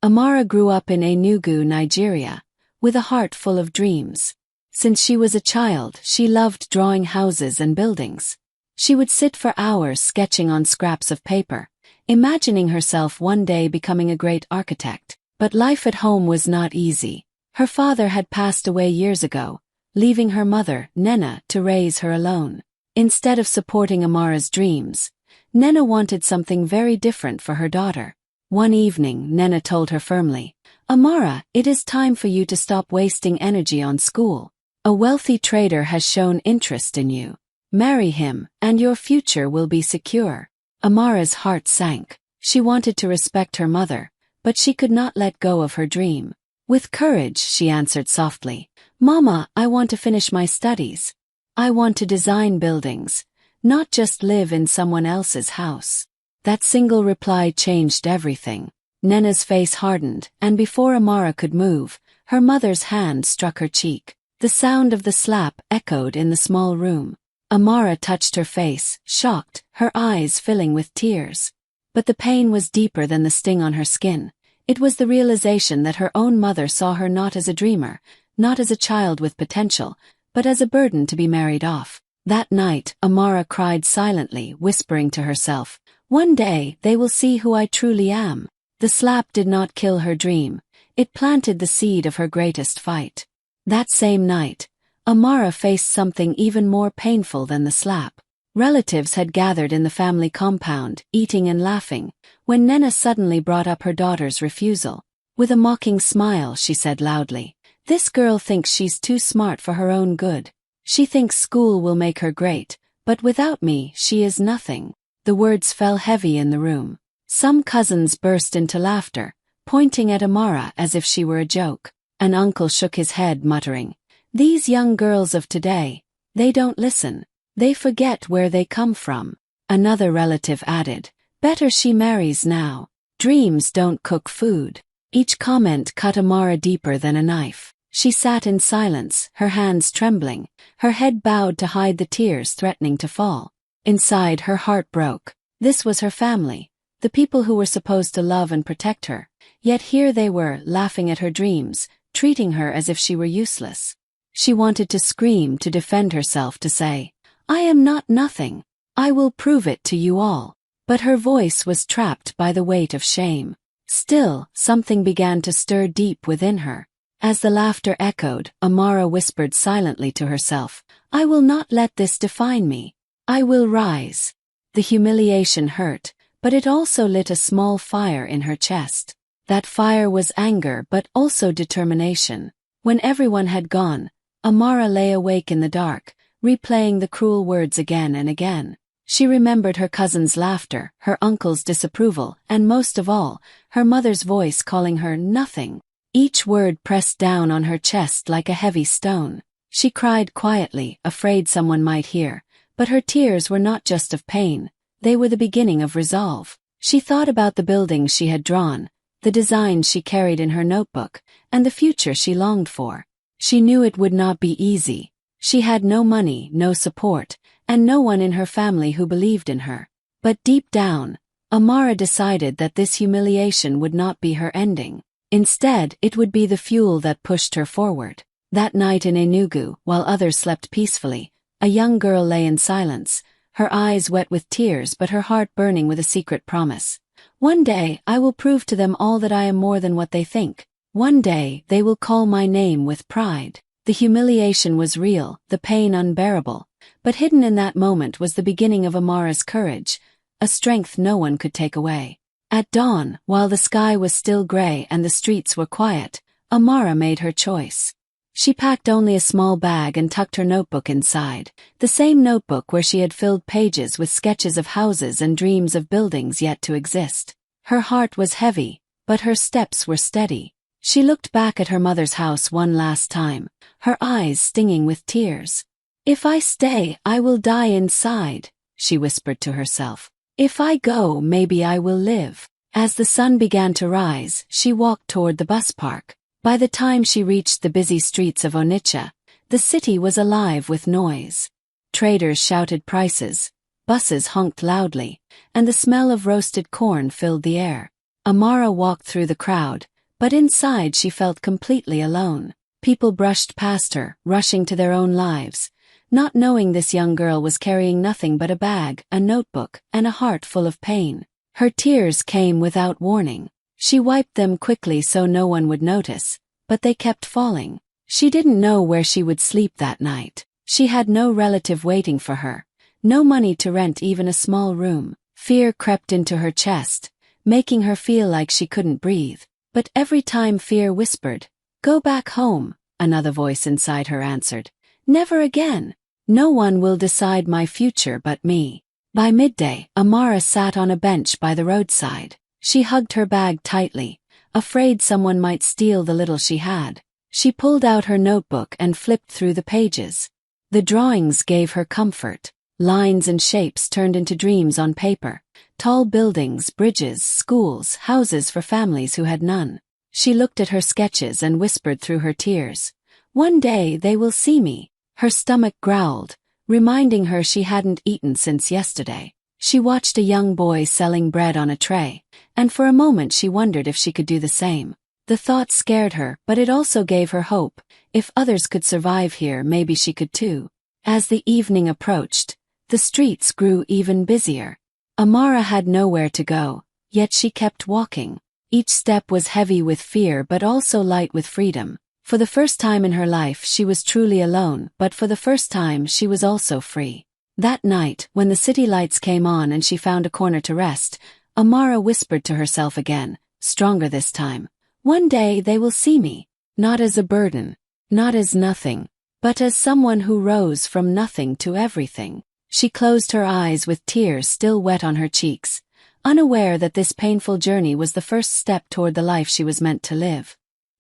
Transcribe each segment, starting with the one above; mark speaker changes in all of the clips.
Speaker 1: Amara grew up in Enugu, Nigeria, with a heart full of dreams. Since she was a child, she loved drawing houses and buildings. She would sit for hours sketching on scraps of paper, imagining herself one day becoming a great architect. But life at home was not easy. Her father had passed away years ago, leaving her mother, Nena, to raise her alone. Instead of supporting Amara's dreams, Nena wanted something very different for her daughter. One evening, Nena told her firmly, "Amara, it is time for you to stop wasting energy on school. A wealthy trader has shown interest in you. Marry him, and your future will be secure." Amara's heart sank. She wanted to respect her mother, but she could not let go of her dream. With courage, she answered softly, "Mama, I want to finish my studies. I want to design buildings, not just live in someone else's house." That single reply changed everything. Nena's face hardened, and before Amara could move, her mother's hand struck her cheek. The sound of the slap echoed in the small room. Amara touched her face, shocked, her eyes filling with tears. But the pain was deeper than the sting on her skin. It was the realization that her own mother saw her not as a dreamer, not as a child with potential, but as a burden to be married off. That night, Amara cried silently, whispering to herself, "One day they will see who I truly am." The slap did not kill her dream. It planted the seed of her greatest fight. That same night, Amara faced something even more painful than the slap. Relatives had gathered in the family compound, eating and laughing, when Nena suddenly brought up her daughter's refusal. With a mocking smile, she said loudly, "This girl thinks she's too smart for her own good. She thinks school will make her great, but without me, she is nothing." The words fell heavy in the room. Some cousins burst into laughter, pointing at Amara as if she were a joke. An uncle shook his head, muttering, "These young girls of today, they don't listen. They forget where they come from." Another relative added, "Better she marries now. Dreams don't cook food." Each comment cut Amara deeper than a knife. She sat in silence, her hands trembling, her head bowed to hide the tears threatening to fall. Inside, her heart broke. This was her family, the people who were supposed to love and protect her. Yet here they were, laughing at her dreams, treating her as if she were useless. She wanted to scream, to defend herself, to say, "I am not nothing. I will prove it to you all." But her voice was trapped by the weight of shame. Still, something began to stir deep within her. As the laughter echoed, Amara whispered silently to herself, "I will not let this define me. I will rise." The humiliation hurt, but it also lit a small fire in her chest. That fire was anger but also determination. When everyone had gone, Amara lay awake in the dark, replaying the cruel words again and again. She remembered her cousin's laughter, her uncle's disapproval, and most of all, her mother's voice calling her nothing. Each word pressed down on her chest like a heavy stone. She cried quietly, afraid someone might hear, but her tears were not just of pain, they were the beginning of resolve. She thought about the buildings she had drawn, the designs she carried in her notebook, and the future she longed for. She knew it would not be easy. She had no money, no support, and no one in her family who believed in her. But deep down, Amara decided that this humiliation would not be her ending. Instead, it would be the fuel that pushed her forward. That night in Enugu, while others slept peacefully, a young girl lay in silence, her eyes wet with tears but her heart burning with a secret promise. "One day, I will prove to them all that I am more than what they think. One day, they will call my name with pride." The humiliation was real, the pain unbearable, but hidden in that moment was the beginning of Amara's courage, a strength no one could take away. At dawn, while the sky was still gray and the streets were quiet, Amara made her choice. She packed only a small bag and tucked her notebook inside, the same notebook where she had filled pages with sketches of houses and dreams of buildings yet to exist. Her heart was heavy, but her steps were steady. She looked back at her mother's house one last time, her eyes stinging with tears. "If I stay, I will die inside," she whispered to herself. "If I go, maybe I will live." As the sun began to rise, she walked toward the bus park. By the time she reached the busy streets of Onitsha, the city was alive with noise. Traders shouted prices, buses honked loudly, and the smell of roasted corn filled the air. Amara walked through the crowd, but inside she felt completely alone. People brushed past her, rushing to their own lives, not knowing this young girl was carrying nothing but a bag, a notebook, and a heart full of pain. Her tears came without warning. She wiped them quickly so no one would notice, but they kept falling. She didn't know where she would sleep that night. She had no relative waiting for her, no money to rent even a small room. Fear crept into her chest, making her feel like she couldn't breathe. But every time fear whispered, "Go back home," another voice inside her answered, "Never again. No one will decide my future but me." By midday, Amara sat on a bench by the roadside. She hugged her bag tightly, afraid someone might steal the little she had. She pulled out her notebook and flipped through the pages. The drawings gave her comfort. Lines and shapes turned into dreams on paper. Tall buildings, bridges, schools, houses for families who had none. She looked at her sketches and whispered through her tears, "One day they will see me." Her stomach growled, reminding her she hadn't eaten since yesterday. She watched a young boy selling bread on a tray, and for a moment she wondered if she could do the same. The thought scared her, but it also gave her hope. If others could survive here, maybe she could too. As the evening approached, the streets grew even busier. Amara had nowhere to go, yet she kept walking. Each step was heavy with fear but also light with freedom. For the first time in her life she was truly alone, but for the first time she was also free. That night, when the city lights came on and she found a corner to rest, Amara whispered to herself again, stronger this time, "One day they will see me, not as a burden, not as nothing, but as someone who rose from nothing to everything." She closed her eyes with tears still wet on her cheeks, unaware that this painful journey was the first step toward the life she was meant to live.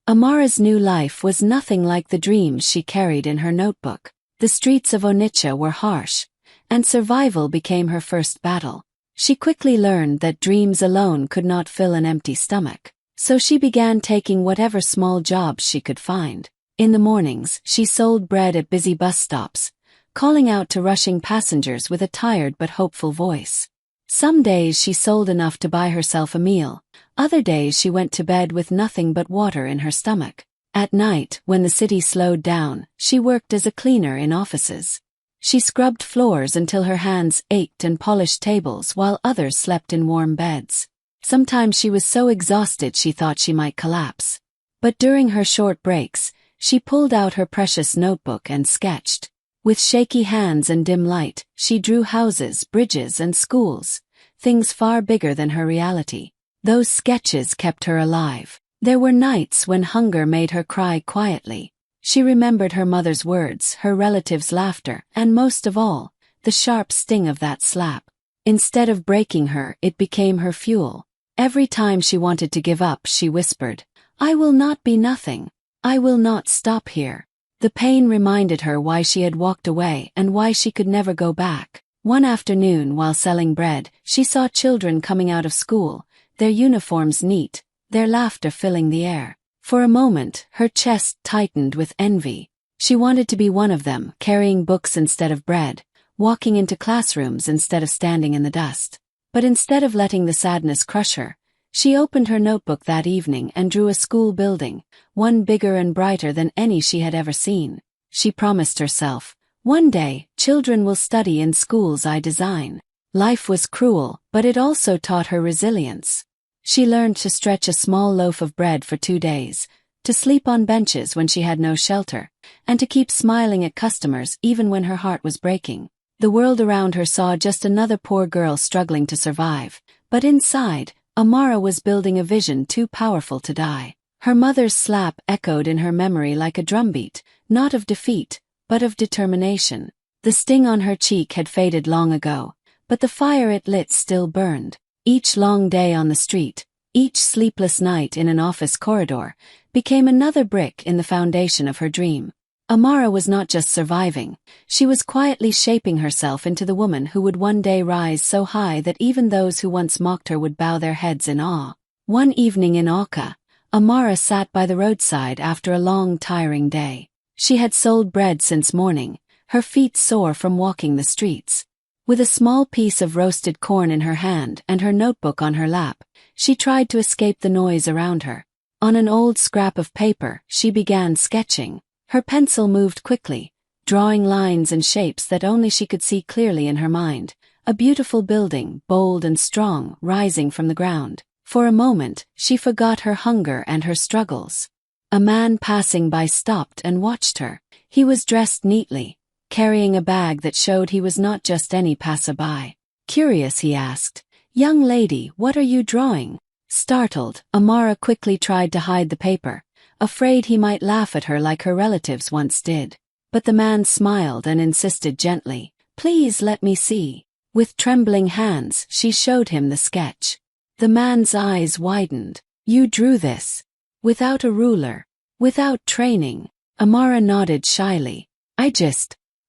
Speaker 1: Amara's new life was nothing like the dreams she carried in her notebook. The streets of Onitsha were harsh, and survival became her first battle. She quickly learned that dreams alone could not fill an empty stomach, so she began taking whatever small jobs she could find. In the mornings, she sold bread at busy bus stops, calling out to rushing passengers with a tired but hopeful voice. Some days she sold enough to buy herself a meal, other days she went to bed with nothing but water in her stomach. At night, when the city slowed down, she worked as a cleaner in offices. She scrubbed floors until her hands ached and polished tables while others slept in warm beds. Sometimes she was so exhausted she thought she might collapse. But during her short breaks, she pulled out her precious notebook and sketched. With shaky hands and dim light, she drew houses, bridges, and schools, things far bigger than her reality. Those sketches kept her alive. There were nights when hunger made her cry quietly. She remembered her mother's words, her relatives' laughter, and most of all, the sharp sting of that slap. Instead of breaking her, it became her fuel. Every time she wanted to give up, she whispered, "I will not be nothing. I will not stop here." The pain reminded her why she had walked away and why she could never go back. One afternoon, while selling bread, she saw children coming out of school, their uniforms neat, their laughter filling the air. For a moment, her chest tightened with envy. She wanted to be one of them, carrying books instead of bread, walking into classrooms instead of standing in the dust. But instead of letting the sadness crush her, she opened her notebook that evening and drew a school building, one bigger and brighter than any she had ever seen. She promised herself, "One day, children will study in schools I design." Life was cruel, but it also taught her resilience. She learned to stretch a small loaf of bread for 2 days, to sleep on benches when she had no shelter, and to keep smiling at customers even when her heart was breaking. The world around her saw just another poor girl struggling to survive, but inside, Amara was building a vision too powerful to die. Her mother's slap echoed in her memory like a drumbeat, not of defeat, but of determination. The sting on her cheek had faded long ago, but the fire it lit still burned. Each long day on the street, each sleepless night in an office corridor, became another brick in the foundation of her dream. Amara was not just surviving, she was quietly shaping herself into the woman who would one day rise so high that even those who once mocked her would bow their heads in awe. One evening in Oka, Amara sat by the roadside after a long, tiring day. She had sold bread since morning, her feet sore from walking the streets. With a small piece of roasted corn in her hand and her notebook on her lap, she tried to escape the noise around her. On an old scrap of paper, she began sketching. Her pencil moved quickly, drawing lines and shapes that only she could see clearly in her mind. A beautiful building, bold and strong, rising from the ground. For a moment, she forgot her hunger and her struggles. A man passing by stopped and watched her. He was dressed neatly, carrying a bag that showed he was not just any passerby. Curious, he asked, "Young lady, what are you drawing?" Startled, Amara quickly tried to hide the paper, afraid he might laugh at her like her relatives once did. But the man smiled and insisted gently, "Please let me see." With trembling hands, she showed him the sketch. The man's eyes widened. "You drew this? Without a ruler? Without training?" Amara nodded shyly.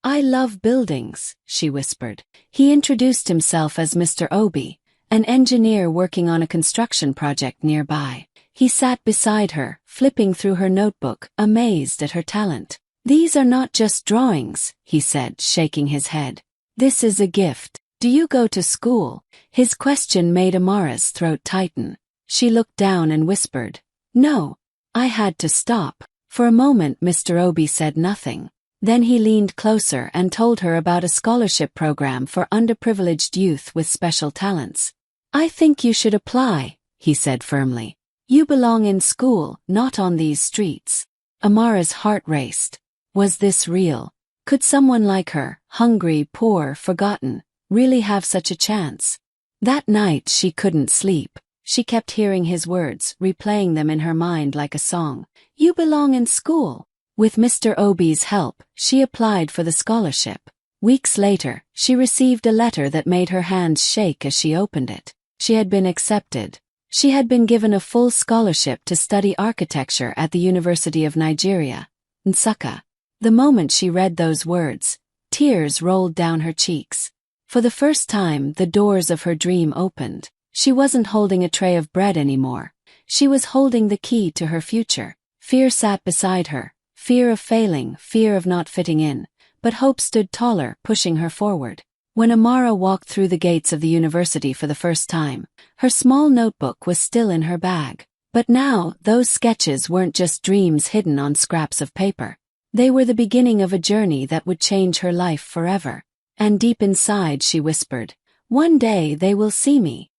Speaker 1: I love buildings," she whispered. He introduced himself as Mr. Obi, an engineer working on a construction project nearby. He sat beside her, flipping through her notebook, amazed at her talent. "These are not just drawings," he said, shaking his head. "This is a gift. Do you go to school?" His question made Amara's throat tighten. She looked down and whispered, "No." I had to stop. For a moment Mr. Obi said nothing. Then he leaned closer and told her about a scholarship program for underprivileged youth with special talents. "I think you should apply," he said firmly. "You belong in school, not on these streets." Amara's heart raced. Was this real? Could someone like her, hungry, poor, forgotten, really have such a chance? That night she couldn't sleep. She kept hearing his words, replaying them in her mind like a song. "You belong in school." With Mr. Obi's help, she applied for the scholarship. Weeks later, she received a letter that made her hands shake as she opened it. She had been accepted. She had been given a full scholarship to study architecture at the University of Nigeria, Nsukka. The moment she read those words, tears rolled down her cheeks. For the first time, the doors of her dream opened. She wasn't holding a tray of bread anymore. She was holding the key to her future. Fear sat beside her. Fear of failing, fear of not fitting in, but hope stood taller, pushing her forward. When Amara walked through the gates of the university for the first time, her small notebook was still in her bag. But now, those sketches weren't just dreams hidden on scraps of paper. They were the beginning of a journey that would change her life forever. And deep inside she whispered, "One day they will see me."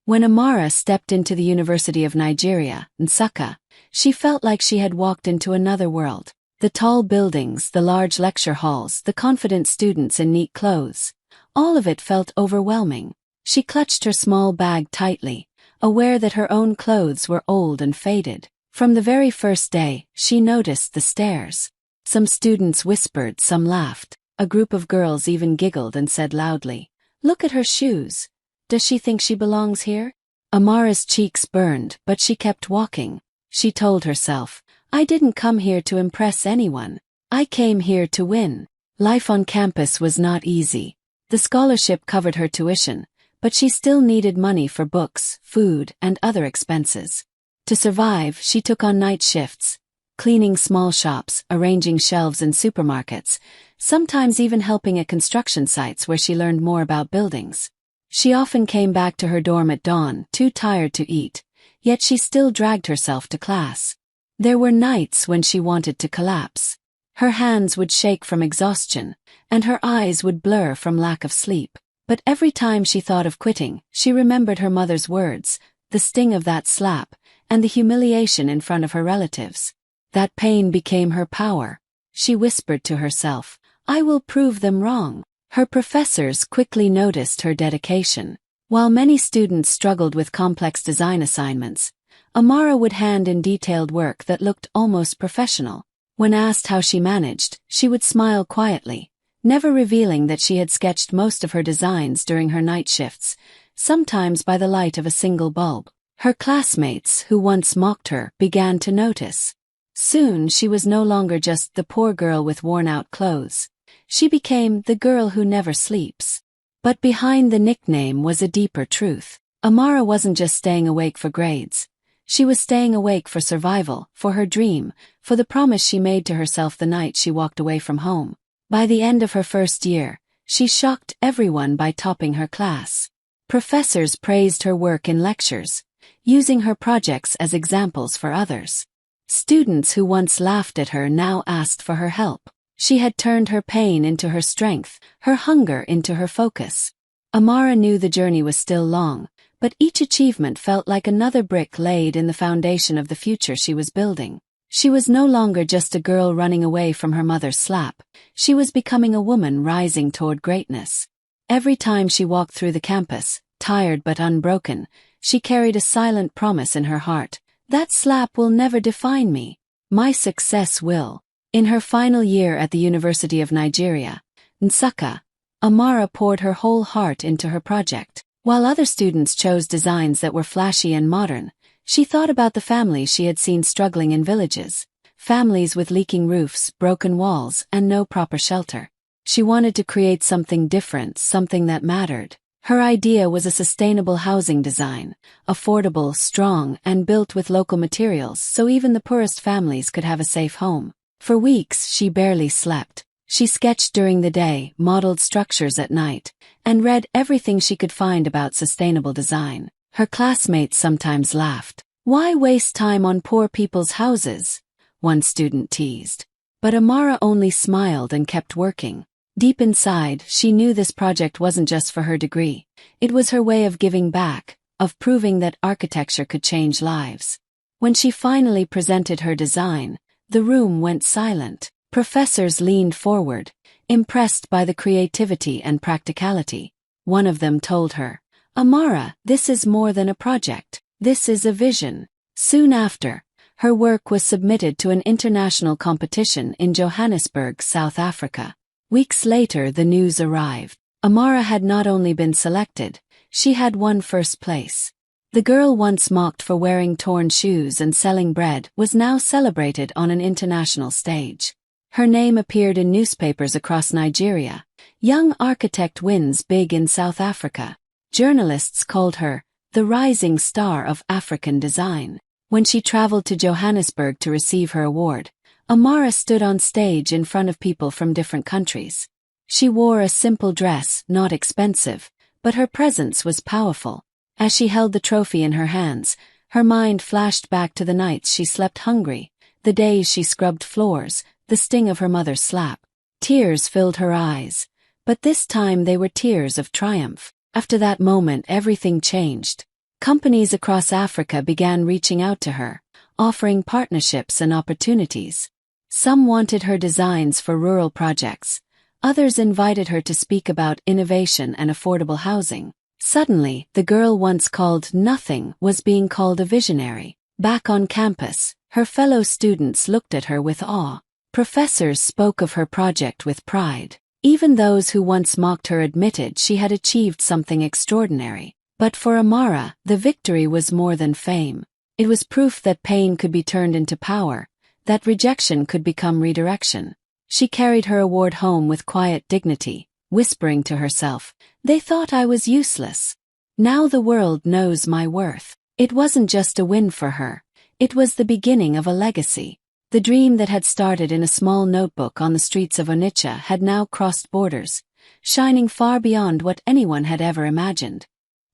Speaker 1: When Amara stepped into the University of Nigeria, Nsukka, she felt like she had walked into another world. The tall buildings, the large lecture halls, the confident students in neat clothes. All of it felt overwhelming. She clutched her small bag tightly, aware that her own clothes were old and faded. From the very first day, she noticed the stares. Some students whispered, some laughed. A group of girls even giggled and said loudly, "Look at her shoes. Does she think she belongs here?" Amara's cheeks burned, but she kept walking. She told herself, "I didn't come here to impress anyone. I came here to win." Life on campus was not easy. The scholarship covered her tuition, but she still needed money for books, food, and other expenses. To survive, she took on night shifts, cleaning small shops, arranging shelves in supermarkets, sometimes even helping at construction sites where she learned more about buildings. She often came back to her dorm at dawn, too tired to eat, yet she still dragged herself to class. There were nights when she wanted to collapse. Her hands would shake from exhaustion, and her eyes would blur from lack of sleep. But every time she thought of quitting, she remembered her mother's words, the sting of that slap, and the humiliation in front of her relatives. That pain became her power. She whispered to herself, "I will prove them wrong." Her professors quickly noticed her dedication. While many students struggled with complex design assignments, Amara would hand in detailed work that looked almost professional. When asked how she managed, she would smile quietly, never revealing that she had sketched most of her designs during her night shifts, sometimes by the light of a single bulb. Her classmates, who once mocked her, began to notice. Soon she was no longer just the poor girl with worn-out clothes. She became the girl who never sleeps. But behind the nickname was a deeper truth. Amara wasn't just staying awake for grades. She was staying awake for survival, for her dream, for the promise she made to herself the night she walked away from home. By the end of her first year, She shocked everyone by topping her class. Professors praised her work in lectures, using her projects as examples for others. Students who once laughed at her now asked for her help. She had turned her pain into her strength, her hunger into her focus. Amara knew the journey was still long, but each achievement felt like another brick laid in the foundation of the future she was building. She was no longer just a girl running away from her mother's slap. She was becoming a woman rising toward greatness. Every time she walked through the campus, tired but unbroken, she carried a silent promise in her heart. That slap will never define me. My success will. In her final year at the University of Nigeria, Nsukka, Amara poured her whole heart into her project. While other students chose designs that were flashy and modern, she thought about the families she had seen struggling in villages, families with leaking roofs, broken walls, and no proper shelter. She wanted to create something different, something that mattered. Her idea was a sustainable housing design, affordable, strong, and built with local materials so even the poorest families could have a safe home. For weeks, she barely slept. She sketched during the day, modeled structures at night, and read everything she could find about sustainable design. Her classmates sometimes laughed. "Why waste time on poor people's houses?" one student teased. But Amara only smiled and kept working. Deep inside, she knew this project wasn't just for her degree. It was her way of giving back, of proving that architecture could change lives. When she finally presented her design, the room went silent. Professors leaned forward, impressed by the creativity and practicality. One of them told her, "Amara, this is more than a project. This is a vision." Soon after, her work was submitted to an international competition in Johannesburg, South Africa. Weeks later, the news arrived. Amara had not only been selected, she had won first place. The girl once mocked for wearing torn shoes and selling bread was now celebrated on an international stage. Her name appeared in newspapers across Nigeria. Young architect wins big in South Africa. Journalists called her the rising star of African design. When she traveled to Johannesburg to receive her award, Amara stood on stage in front of people from different countries. She wore a simple dress, not expensive, but her presence was powerful. As she held the trophy in her hands, her mind flashed back to the nights she slept hungry, the days she scrubbed floors, the sting of her mother's slap. Tears filled her eyes, but this time they were tears of triumph. After that moment, everything changed. Companies across Africa began reaching out to her, offering partnerships and opportunities. Some wanted her designs for rural projects. Others invited her to speak about innovation and affordable housing. Suddenly, the girl once called nothing was being called a visionary. Back on campus, her fellow students looked at her with awe. Professors spoke of her project with pride. Even those who once mocked her admitted she had achieved something extraordinary. But for Amara, the victory was more than fame. It was proof that pain could be turned into power, that rejection could become redirection. She carried her award home with quiet dignity, whispering to herself, "They thought I was useless. Now the world knows my worth." It wasn't just a win for her. It was the beginning of a legacy. The dream that had started in a small notebook on the streets of Onitsha had now crossed borders, shining far beyond what anyone had ever imagined.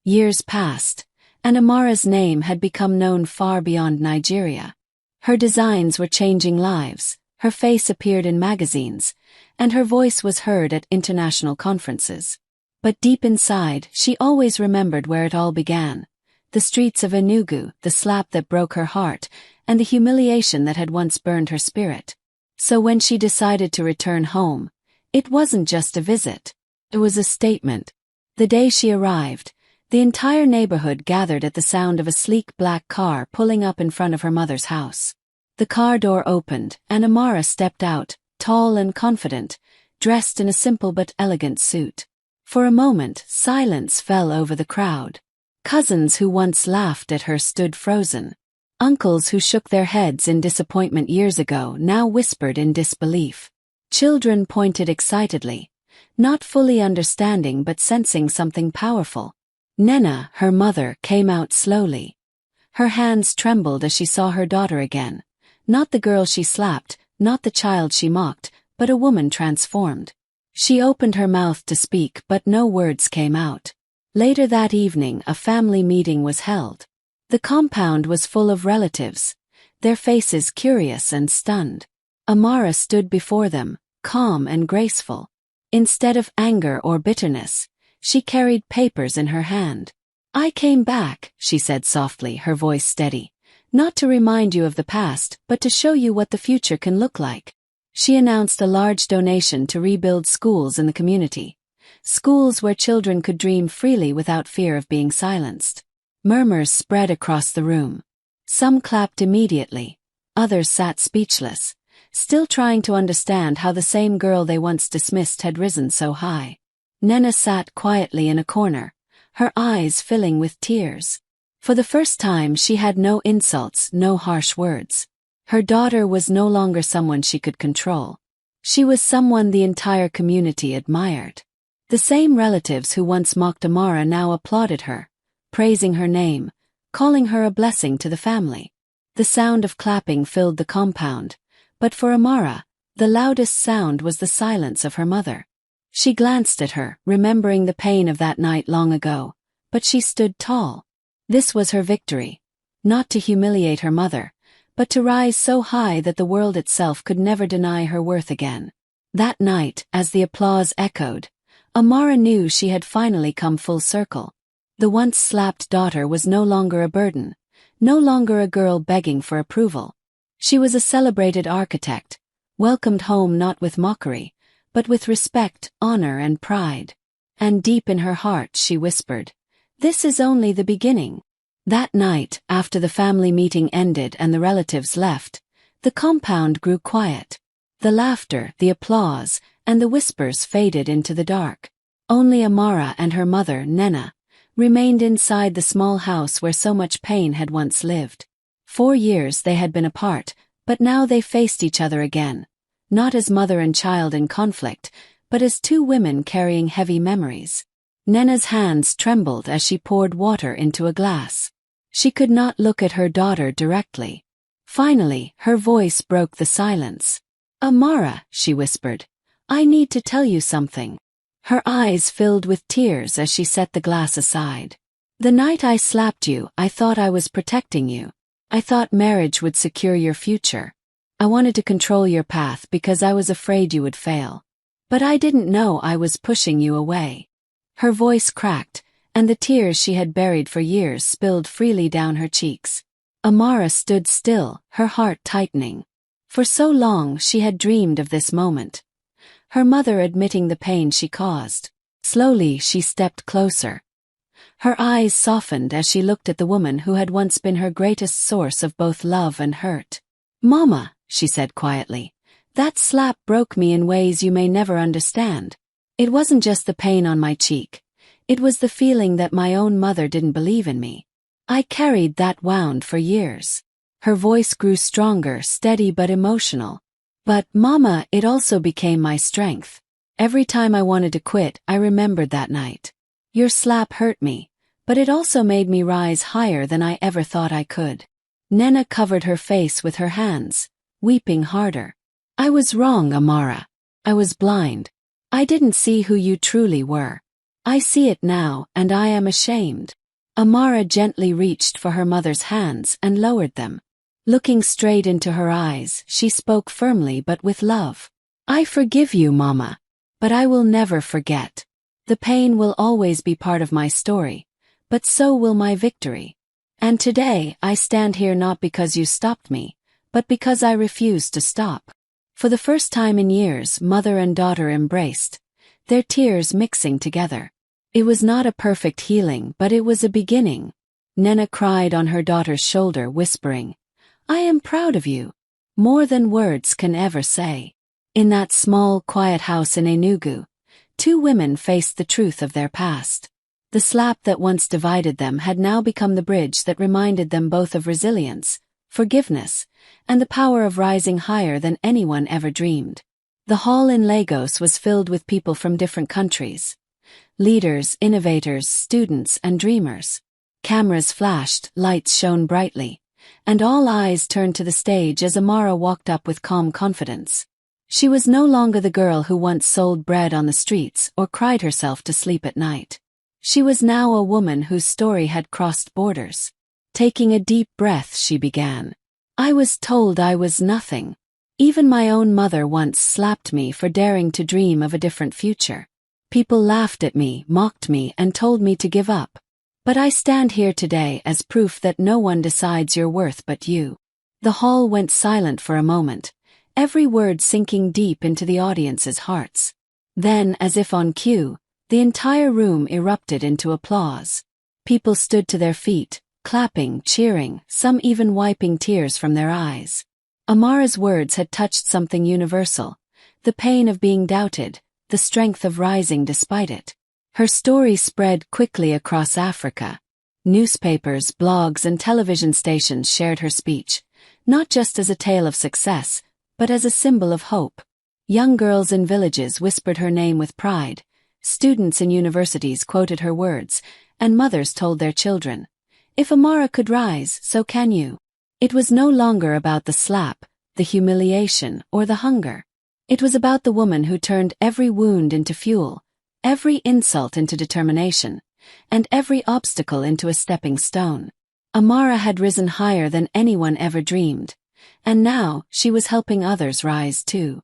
Speaker 1: Years passed, and Amara's name had become known far beyond Nigeria. Her designs were changing lives, her face appeared in magazines, and her voice was heard at international conferences. But deep inside, she always remembered where it all began. The streets of Enugu, the slap that broke her heart, and the humiliation that had once burned her spirit. So when she decided to return home, it wasn't just a visit. It was a statement. The day she arrived, the entire neighborhood gathered at the sound of a sleek black car pulling up in front of her mother's house. The car door opened, and Amara stepped out, tall and confident, dressed in a simple but elegant suit. For a moment, silence fell over the crowd. Cousins who once laughed at her stood frozen. Uncles who shook their heads in disappointment years ago now whispered in disbelief. Children pointed excitedly, not fully understanding but sensing something powerful. Nena, her mother, came out slowly. Her hands trembled as she saw her daughter again. Not the girl she slapped, not the child she mocked, but a woman transformed. She opened her mouth to speak, but no words came out. Later that evening, a family meeting was held. The compound was full of relatives, their faces curious and stunned. Amara stood before them, calm and graceful. Instead of anger or bitterness, she carried papers in her hand. "I came back," she said softly, her voice steady, "not to remind you of the past, but to show you what the future can look like." She announced a large donation to rebuild schools in the community. Schools where children could dream freely without fear of being silenced. Murmurs spread across the room. Some clapped immediately. Others sat speechless, still trying to understand how the same girl they once dismissed had risen so high. Nena sat quietly in a corner, her eyes filling with tears. For the first time she had no insults, no harsh words. Her daughter was no longer someone she could control. She was someone the entire community admired. The same relatives who once mocked Amara now applauded her, praising her name, calling her a blessing to the family. The sound of clapping filled the compound, but for Amara, the loudest sound was the silence of her mother. She glanced at her, remembering the pain of that night long ago, but she stood tall. This was her victory, not to humiliate her mother, but to rise so high that the world itself could never deny her worth again. That night, as the applause echoed, Amara knew she had finally come full circle. The once slapped daughter was no longer a burden, no longer a girl begging for approval. She was a celebrated architect, welcomed home not with mockery, but with respect, honor, and pride. And deep in her heart she whispered, "This is only the beginning." That night, after the family meeting ended and the relatives left, the compound grew quiet. The laughter, the applause, and the whispers faded into the dark. Only Amara and her mother, Nena, remained inside the small house where so much pain had once lived. 4 years they had been apart, but now they faced each other again, not as mother and child in conflict, but as two women carrying heavy memories. Nena's hands trembled as she poured water into a glass. She could not look at her daughter directly. Finally, her voice broke the silence. "Amara," she whispered, "I need to tell you something." Her eyes filled with tears as she set the glass aside. "The night I slapped you, I thought I was protecting you. I thought marriage would secure your future. I wanted to control your path because I was afraid you would fail. But I didn't know I was pushing you away." Her voice cracked, and the tears she had buried for years spilled freely down her cheeks. Amara stood still, her heart tightening. For so long she had dreamed of this moment. Her mother admitting the pain she caused. Slowly she stepped closer. Her eyes softened as she looked at the woman who had once been her greatest source of both love and hurt. "Mama," she said quietly, "that slap broke me in ways you may never understand. It wasn't just the pain on my cheek. It was the feeling that my own mother didn't believe in me. I carried that wound for years." Her voice grew stronger, steady but emotional. "But, Mama, it also became my strength. Every time I wanted to quit, I remembered that night. Your slap hurt me, but it also made me rise higher than I ever thought I could." Nena covered her face with her hands, weeping harder. "I was wrong, Amara. I was blind. I didn't see who you truly were. I see it now, and I am ashamed." Amara gently reached for her mother's hands and lowered them. Looking straight into her eyes, she spoke firmly but with love. "I forgive you, Mama. But I will never forget. The pain will always be part of my story, but so will my victory. And today I stand here not because you stopped me, but because I refused to stop." For the first time in years, mother and daughter embraced, their tears mixing together. It was not a perfect healing, but it was a beginning. Nena cried on her daughter's shoulder, whispering, "I am proud of you, more than words can ever say." In that small, quiet house in Enugu, two women faced the truth of their past. The slap that once divided them had now become the bridge that reminded them both of resilience, forgiveness, and the power of rising higher than anyone ever dreamed. The hall in Lagos was filled with people from different countries. Leaders, innovators, students, and dreamers. Cameras flashed, lights shone brightly, and all eyes turned to the stage as Amara walked up with calm confidence. She was no longer the girl who once sold bread on the streets or cried herself to sleep at night. She was now a woman whose story had crossed borders. Taking a deep breath, she began. I was told I was nothing. Even my own mother once slapped me for daring to dream of a different future. People laughed at me, mocked me, and told me to give up. But I stand here today as proof that no one decides your worth but you. The hall went silent for a moment, every word sinking deep into the audience's hearts. Then, as if on cue, the entire room erupted into applause. People stood to their feet, clapping, cheering, some even wiping tears from their eyes. Amara's words had touched something universal, the pain of being doubted, the strength of rising despite it. Her story spread quickly across Africa. Newspapers, blogs, and television stations shared her speech, not just as a tale of success, but as a symbol of hope. Young girls in villages whispered her name with pride, students in universities quoted her words, and mothers told their children, "If Amara could rise, so can you." It was no longer about the slap, the humiliation, or the hunger. It was about the woman who turned every wound into fuel, every insult into determination, and every obstacle into a stepping stone. Amara had risen higher than anyone ever dreamed, and now she was helping others rise too.